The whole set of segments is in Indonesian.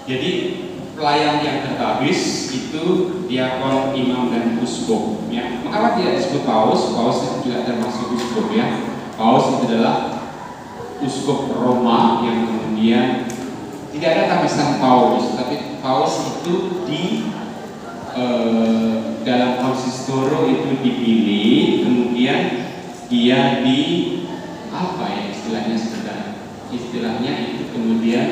Jadi pelayan yang terhabis itu diakon, imam, dan uskup. Ya. Mengapa tidak disebut paus? Paus itu juga termasuk uskup ya. Paus itu adalah uskup Roma yang kemudian tidak ada tabisan paus, tapi paus itu di dalam konsistoro itu dipilih, kemudian dia di apa ya istilahnya sebenarnya? Istilahnya itu kemudian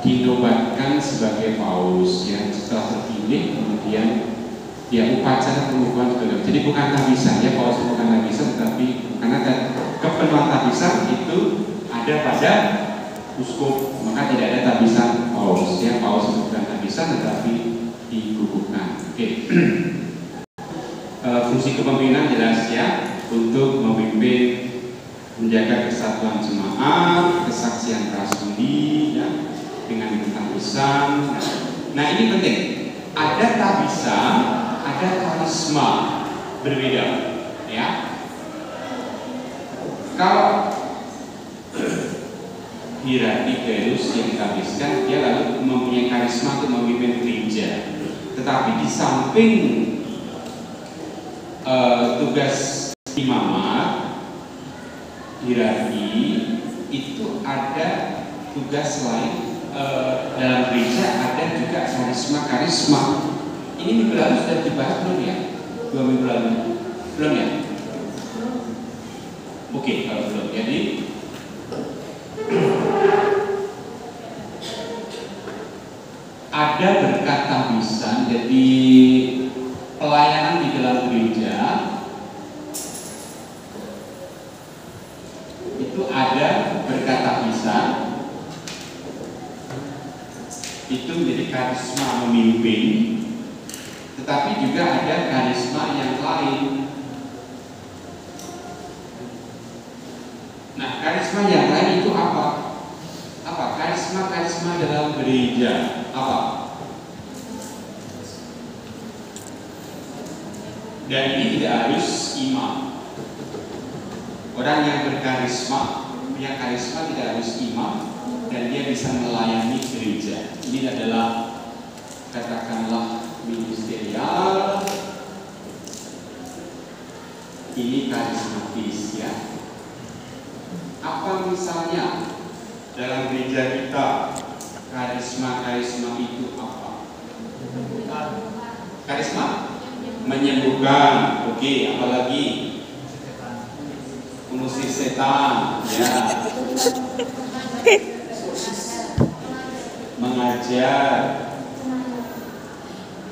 dinobatkan sebagai paus yang setelah terpilih kemudian dia upacara pengukuhan sebagai. Jadi bukan tabisan ya, paus bukan tabisan, tapi karena kepenuhan tabisan itu ada pada uskup, maka tidak ada tabisan paus ya. Paus bukan tabisan tetapi dikukuhkan. Oke. Fungsi kepemimpinan jelas ya, untuk memimpin, menjaga kesatuan jemaat, kesaksian rasuli ya, dengan ketakusan. Nah ini penting. Ada tabisan, ada karisma berbeda ya. Kalau Hierarchus yang ditabiskan, dia lalu mempunyai karisma untuk memimpin gereja. Tetapi di samping tugas imamat, hierarki, itu ada tugas lain dalam gereja, ada juga karisma. Ini minggu lalu sudah dibahas belum ya? 2 minggu lalu belum ya? Oke, kalau belum, jadi ada berkat tabisan. Jadi pelayanan di dalam gereja itu ada berkat tabisan, itu menjadi karisma memimpin, tetapi juga ada karisma yang lain. Nah, karisma yang lain itu apa? Karisma dalam gereja apa? Dan ini tidak harus imam. Orang yang berkarisma, punya karisma tidak harus imam, dan dia bisa melayani gereja. Ini adalah katakanlah ministerial, ini karismatis ya. Apa misalnya dalam gereja kita karisma itu apa? Karisma menyembuhkan, oke, apalagi mengusir setan ya, mengajar,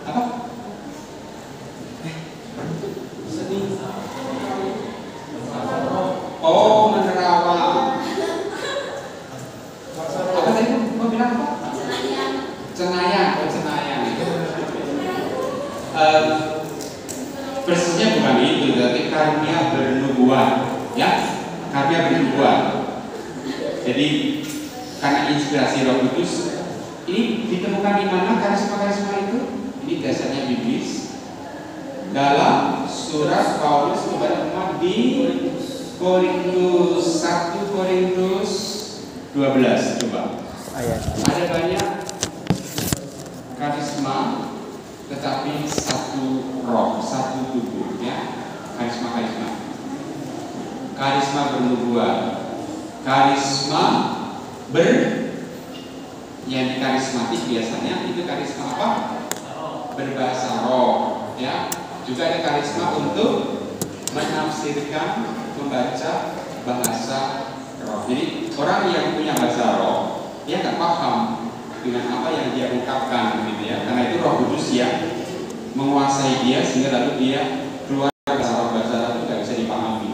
apa? Oh, menerawang. Apa tadi? Mau bilang apa? Cenayang. Persisnya bukan itu, tapi karunia bernubuat, ya, karunia bernubuat. Jadi karena inspirasi Roh Kudus, ini ditemukan di mana karisma itu? Ini dasarnya biblis dalam surat Paulus kepada umat di Korintus 1 Korintus 12. Coba. Ada banyak karisma, tetapi satu roh, satu tubuh ya. Karisma bernubuat, karisma yang karismatik biasanya itu karisma apa? Berbahasa roh ya. Juga ada karisma untuk menafsirkan, membaca bahasa roh. Jadi orang yang punya bahasa roh, dia nggak paham dengan apa yang dia ungkapkan gitu ya. Karena itu Roh Kudus yang menguasai dia, sehingga lalu dia keluar bahasa roh itu nggak bisa dipahami.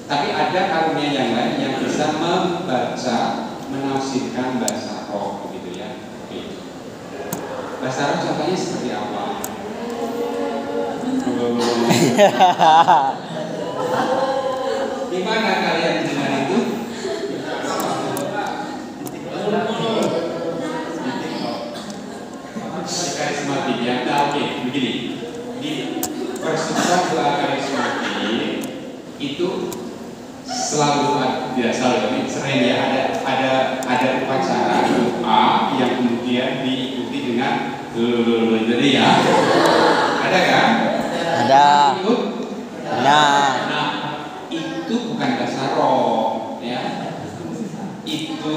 Tapi ada karunia yang lain yang bisa membaca, menafsirkan bahasa roh begitu ya. Oke. Bahasa roh contohnya seperti apa? Di mana kalian dengar itu? Karismatik ya. Nah, oke, begini. Di persusuan doa karismatik itu selalu, tidak selalu, tapi sering ya ada ada upacara doa yang kemudian diikuti dengan jadi ya. Ada kan? Ada. Ikut? Nah, itu bukan bahasa roh, ya. Itu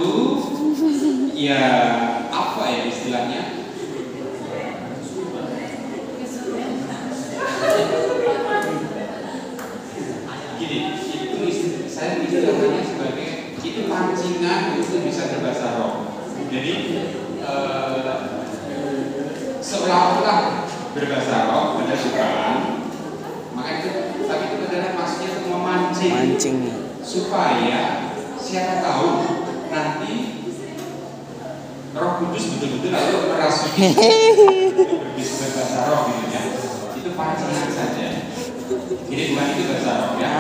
ya apa ya istilahnya? Gini, itu saya istilahnya sebagai itu pancingan itu bisa berbahasa roh. Jadi seolah-olah berbahasa roh pada bukan, maka itu tapi itu adalah maksudnya untuk memancing supaya siapa tahu nanti Roh Kudus betul-betul lalu merasuki bisa berbahasa roh gitu ya. Itu pancingan saja. Jadi bukan itu bahasa roh ya.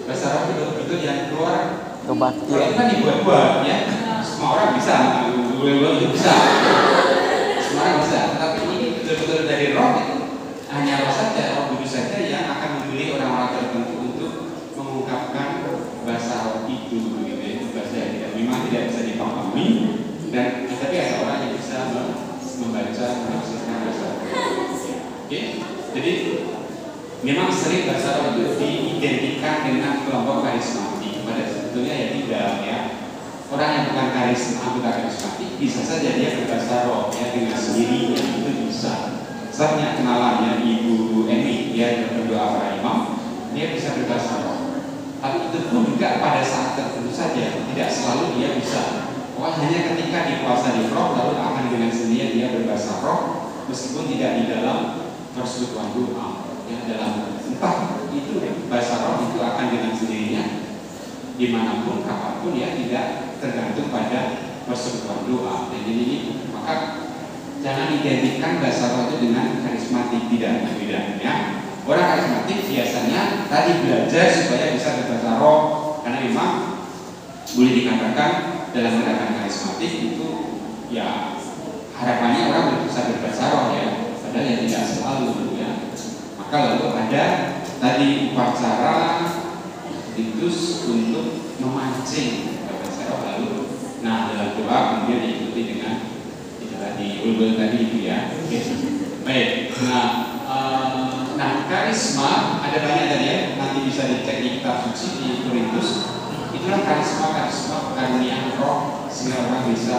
Bahasa roh itu betul-betul yang keluar. kebaktian. Kalau itu kan dibuat-buat ya. Semua orang bisa, itu bisa. Semua orang bisa. Tapi ini betul-betul dari roh itu hanya roh saja, Roh Kudus saja yang akan memilih orang-orang tertentu untuk mengungkapkan bahasa roh itu gitu ya. Bahasa yang memang tidak bisa dipahami dan tapi ada orang yang bisa membaca menafsirkan bahasa roh. Oke? Jadi memang sering bahasa roh itu diidentikan dengan kelompok karismatik. Pada sebetulnya ya tidak ya. Orang yang bukan anggota karismatik bisa saja dia berbahasa roh ya dengan sendirinya itu bisa. Saya punya kenalan ya Ibu Emi, dia berdoa para imam, dia bisa berbahasa roh. Tapi itu pun juga pada saat tertentu saja, tidak selalu dia bisa. Hanya ketika dikuasai roh lalu akan dengan sendirinya dia berbahasa roh, meskipun tidak di dalam persekutuan doa. Ya, dalam entah itu bahasa roh itu akan dengan sendirinya dimanapun kapanpun ya tidak tergantung pada persekutuan doa. Jadi ini maka jangan identikkan bahasa roh itu dengan karismatik, tidak ya. Orang karismatik biasanya tadi belajar supaya bisa berbahasa roh karena memang boleh dikatakan dalam gerakan karismatik itu ya harapannya orang bisa berbahasa roh ya, padahal yang tidak selalu ya. Maka lalu ada tadi upacara ritus untuk memancing berbahasa roh lalu nah dalam doa kemudian diikuti dengan itu tadi ulul tadi itu ya. Oke. Baik. Nah karisma ada banyak tadi ya, nanti bisa dicek di kitab suci di Korintus. Itulah karisma karunia roh sehingga orang bisa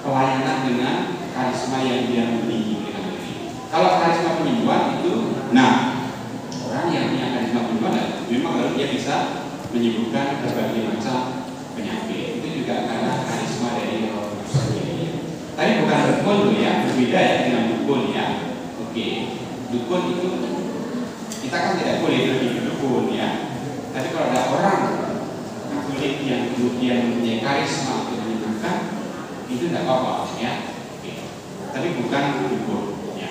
pelayanan dengan karisma yang dia miliki. Kalau karisma penyembuhan itu, nah orang yang punya karisma penyembuhan memang lalu dia bisa menyembuhkan berbagai macam penyakit. Itu juga karena karisma dari roh sendiri. Tapi bukan dukun loh ya, berbeda ya dengan dukun ya. Oke, dukun itu kita kan tidak boleh pergi ke dukun ya. Tapi kalau ada orang Katolik yang kemudian mempunyai karisma untuk menyembuhkan, itu tidak apa-apa ya. Oke. Tapi bukan dukun ya.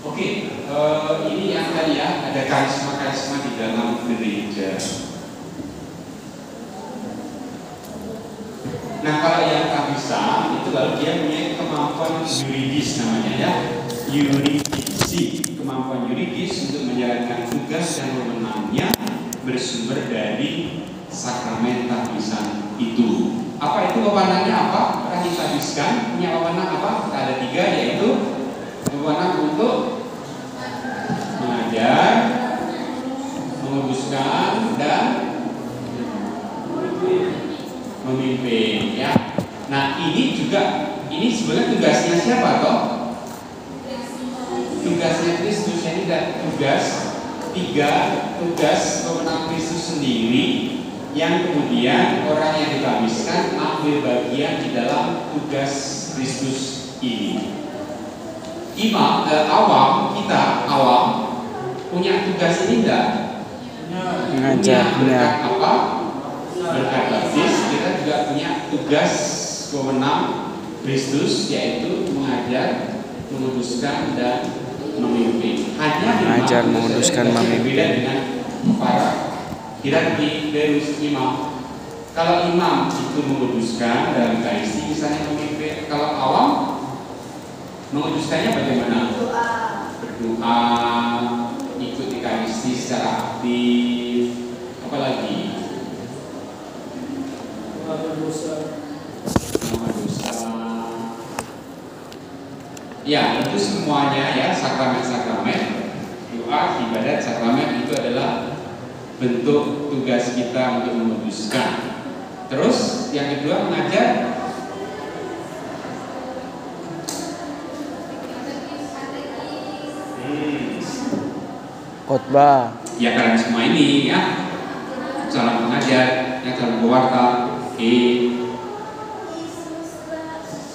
Oke, ini yang tadi ya ada karisma-karisma di dalam gereja. Nah kalau yang tak bisa itu lalu dia punya kemampuan yuridis namanya ya, yuridisi, kemampuan yuridis untuk menjalankan tugas dan wewenangnya bersumber dari sakramen tahbisan itu. Apa itu wewenangnya apa? Orang ditahbiskan punya wewenang apa? Ada 3 yaitu wewenang untuk mengajar, menguduskan dan memimpin ya. Nah ini sebenarnya tugasnya siapa toh? Tugasnya Kristus ini dan tugas 3 tugas wewenang Kristus sendiri yang kemudian orang yang ditahbiskan ambil bagian di dalam tugas Kristus ini. Awam punya tugas ini enggak? Mengajarnya. Apa? Berkat baptis, kita juga punya tugas wewenang Kristus yaitu mengajar, menguduskan dan memimpin. Hanya mengajar, menguduskan, memimpin. Berbeda dengan para hierarki imam. Kalau imam itu menguduskan dalam Ekaristi, misalnya memimpin. Kalau awam menguduskannya bagaimana? Berdoa, ikut Ekaristi secara aktif, apalagi Ya, itu semuanya ya, sakramen-sakramen, doa, ibadat, sakramen itu adalah bentuk tugas kita untuk menguduskan. Terus yang kedua mengajar. Khotbah. Ya kalian semua ini ya, calon pengajar, ya calon pewarta,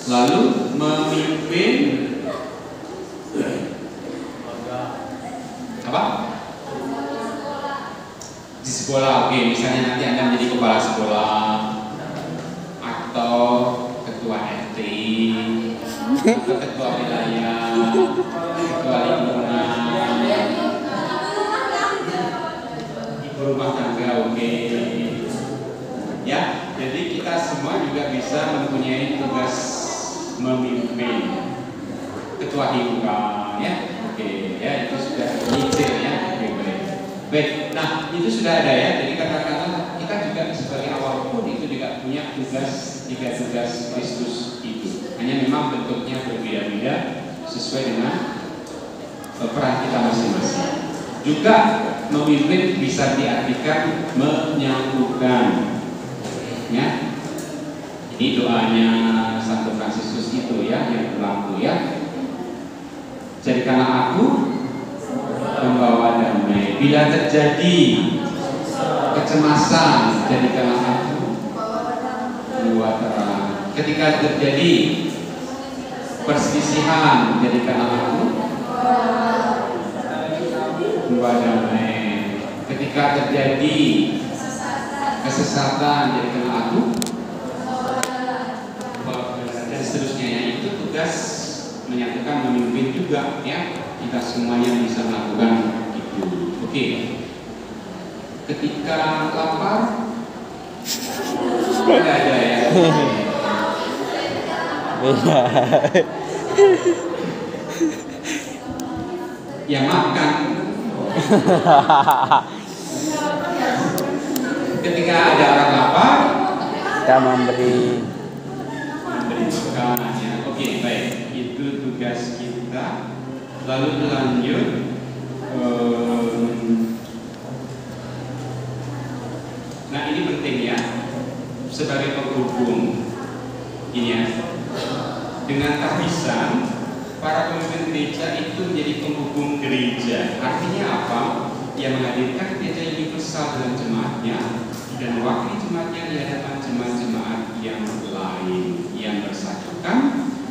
lalu memimpin apa? Di sekolah, oke. Misalnya nanti Anda menjadi kepala sekolah atau ketua RT atau ketua wilayah, ketua lingkungan, ibu rumah tangga, oke. Ya, jadi kita semua juga bisa mempunyai tugas memimpin, ketua himpunan, ya, oke, ya itu sudah nyicil ya, oke, baik. Baik, nah itu sudah ada ya. Jadi katakanlah kita juga sebagai awal pun itu juga punya tugas, 3 tugas Kristus itu. Hanya memang bentuknya berbeda-beda sesuai dengan peran kita masing-masing. Juga memimpin bisa diartikan menyatukan, ya. Ini doanya Santo Fransiskus itu ya yang berlaku ya. Jadikanlah aku membawa damai. Bila terjadi kecemasan, jadikanlah aku membawa terang. Ketika terjadi perselisihan, jadikanlah aku membawa damai. Ketika terjadi kesesatan, jadikanlah aku dan seterusnya ya. Itu tugas menyatukan, memimpin juga ya. Kita semuanya bisa melakukan itu. Oke. Ketika lapar tidak ada ya. Beda. Ya makan. Ketika ada orang lapar, Kita memberi makan ya. Oke, baik. Itu tugas kita. Lalu lanjut. Nah ini penting ya, sebagai penghubung ini ya. Dengan tahbisan, para pemimpin gereja itu menjadi penghubung gereja. Artinya apa? Yang menghadirkan gereja universal dalam jemaatnya dan mewakili jemaatnya di hadapan jemaat-jemaat yang lain yang bersatukan,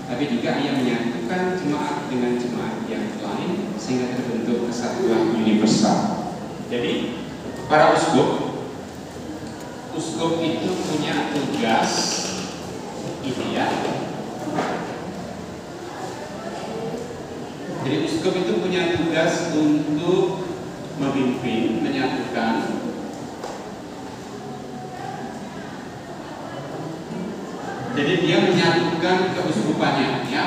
tapi juga yang menyatukan jemaat dengan jemaat yang lain sehingga terbentuk kesatuan universal. Jadi para uskup itu punya tugas ini ya. Jadi uskup itu punya tugas untuk memimpin, menyatukan jadi dia menyatukan keuskupannya ya.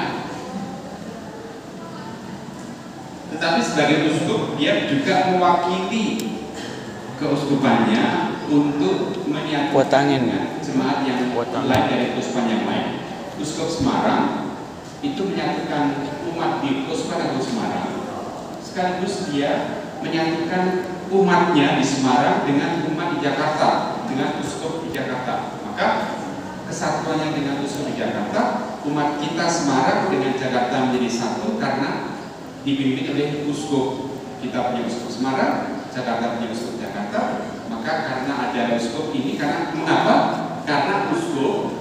Tetapi sebagai uskup dia juga mewakili keuskupannya untuk menyatukan dengan jemaat yang lain dari keuskupan yang lain. Uskup Semarang itu menyatukan umat di Keuskupan Agung Semarang, sekaligus dia menyatukan umatnya di Semarang dengan umat di Jakarta, dengan uskup di Jakarta. Maka kesatuannya dengan uskup di Jakarta, umat kita Semarang dengan Jakarta menjadi satu karena dipimpin oleh uskup. Kita punya uskup Semarang, Jakarta punya uskup Jakarta. Maka karena ada uskup ini, karena mengapa? Karena uskup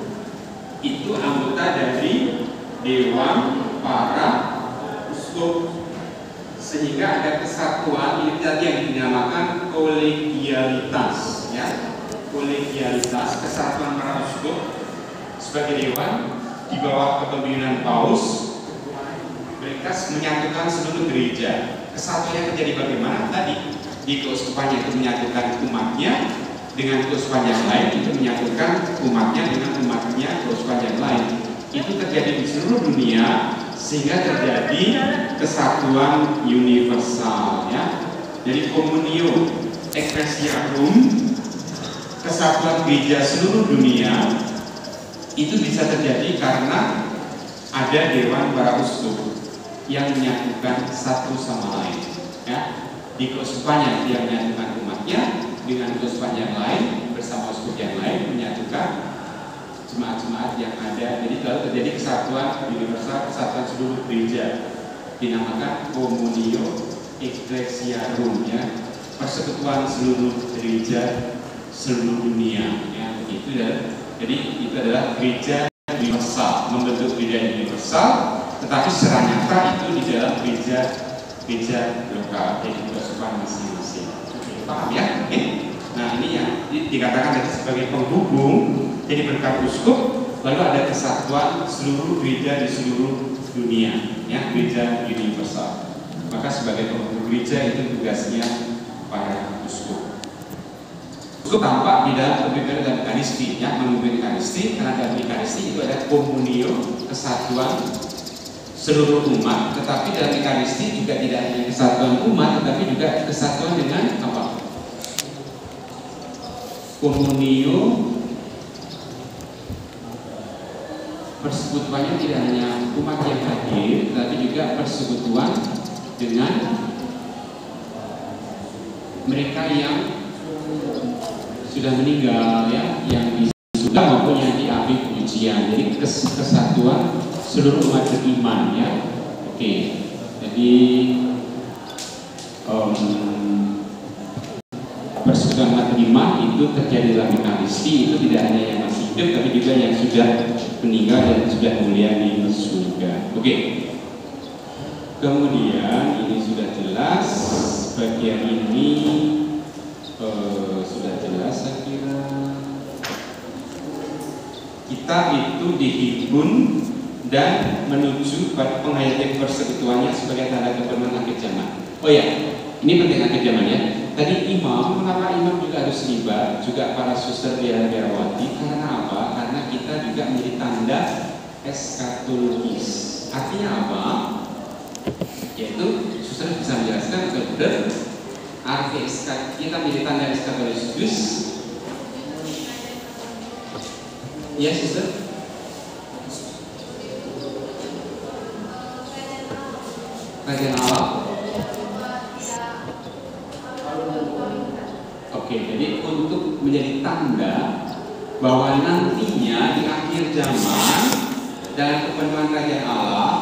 itu anggota dari Dewan para Uskup, sehingga ada kesatuan. Ini tadi yang dinamakan kolegialitas ya. Kolegialitas, kesatuan para uskup sebagai dewan di bawah kepemimpinan Paus. Mereka menyatukan seluruh gereja. Kesatuannya terjadi bagaimana? Tadi di keuskupannya itu menyatukan umatnya dengan keuskupan yang lain, itu menyatukan umatnya dengan umatnya keuskupan yang lain. Itu terjadi di seluruh dunia sehingga terjadi kesatuan universal ya. Jadi komunio ecclesiarum, kesatuan gereja seluruh dunia itu bisa terjadi karena ada dewan para uskup. yang menyatukan satu sama lain. Ya, di keuskupannya dia menyatukan umatnya dengan keuskupan yang lain bersama uskup yang lain menyatukan jemaat-jemaat yang ada. Jadi lalu terjadi kesatuan universal, kesatuan seluruh gereja, dinamakan Communio Ecclesiarum, ya, persekutuan seluruh gereja seluruh dunia, ya, begitu ya. Jadi itu adalah gereja universal, membentuk gereja universal, tetapi secara nyata itu di dalam gereja lokal, yaitu keuskupan masing-masing. Paham ya? Oke. Nah, ini yang dikatakan tadi sebagai penghubung. Jadi berkat uskup, lalu ada kesatuan seluruh gereja di seluruh dunia, ya, gereja universal. Maka sebagai penghubung gereja itu tugasnya para uskup. Uskup tampak di dalam pembimbingan dan Ekaristi, ya, memimpin Ekaristi, karena dalam Ekaristi itu ada komunio, kesatuan seluruh umat. Tetapi dalam Ekaristi juga tidak hanya kesatuan umat, tetapi juga kesatuan dengan apa? Komunio, persekutuannya tidak hanya umat yang hadir, tetapi juga persekutuan dengan mereka yang sudah meninggal, ya, yang di surga maupun yang diambil pujian. Jadi kesatuan seluruh umat beriman, ya. Oke. Jadi persekutuan umat beriman itu terjadi dalam Ekaristi, itu tidak hanya yang masih hidup, tapi juga yang sudah meninggal dan sudah mulia di surga. Oke. Kemudian ini sudah jelas, bagian ini sudah jelas saya kira. Kita itu dihimpun dan menuju pada penghayatan persekutuannya sebagai tanda kepenuhan akhir zaman. Oh ya, ini penting akhir zaman, ya. Tadi imam, mengapa imam juga harus terlibat, juga para suster biarawati? Karena apa? Karena kita juga menjadi tanda eskatologis. Artinya apa? Yaitu suster bisa menjelaskan benar arti kita menjadi tanda eskatologis. Ya, suster. Kerajaan Allah. Oke, jadi untuk menjadi tanda bahwa nantinya di akhir zaman dalam kepenuhan kerajaan Allah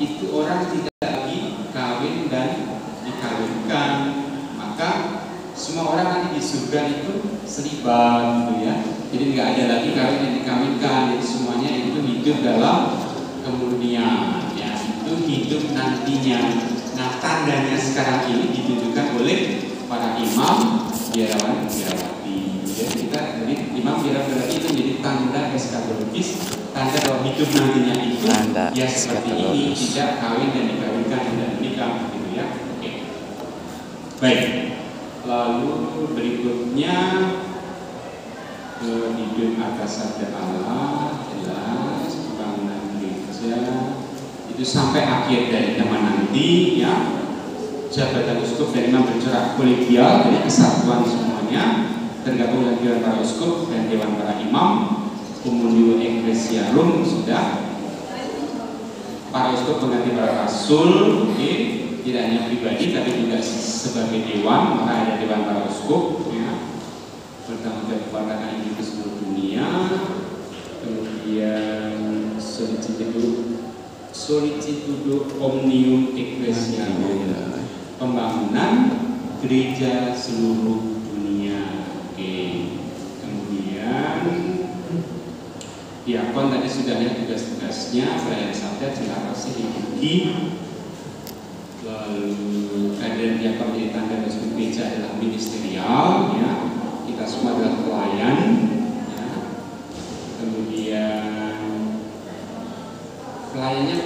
itu orang tidak lagi kawin dan dikawinkan, maka semua orang nanti di surga itu selibat, gitu ya. Jadi nggak ada lagi kawin dan dikawinkan, jadi semuanya itu hidup dalam kemurnian, ya, itu hidup nantinya. Nah, tandanya sekarang ini ditunjukkan oleh para imam, biarawan, biarawati. Jadi imam biarawati itu menjadi tanda eskatologis, tanda bahwa hidup nantinya itu tanda ya seperti ini, tidak kawin dan dikawinkan, tidak menikah, gitu ya. Oke. Baik. Lalu berikutnya hidup atas sabda Allah, jelas pembangunan gereja itu sampai akhir dari zaman nanti, ya. Jabatan uskup dan imam bercorak kolegial, jadi kesatuan semuanya tergabung dalam dewan para uskup dan dewan para imam. Communio Ecclesiarum sudah, para uskup mengganti para rasul, tidak hanya pribadi tapi juga sebagai dewan, maka ada dewan para uskup, ya, bertanggung jawab kewartakan Injil ke seluruh dunia. Kemudian Solicitudo Omnium Ecclesiarum, pembangunan gereja seluruh dunia. Oke. Kemudian diakon tadi sudah lihat tugas-tugasnya, pelayan sabda, cengkarasi, liturgi. Lalu kehadiran diakon menjadi tanda resmi gereja adalah ministerial, ya. Kita semua adalah pelayan, ya. Kemudian pelayannya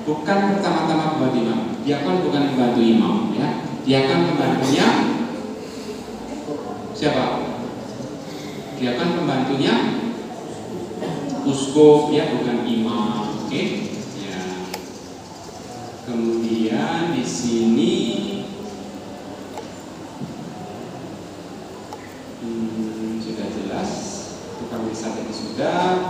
bukan pertama-tama pembantu imam. Diakon bukan pembantu imam, ya. Diakon pembantunya siapa? Diakon pembantunya uskup, ya, bukan imam. Oke, ya. Kemudian di sini sudah jelas tukang wisata itu sudah.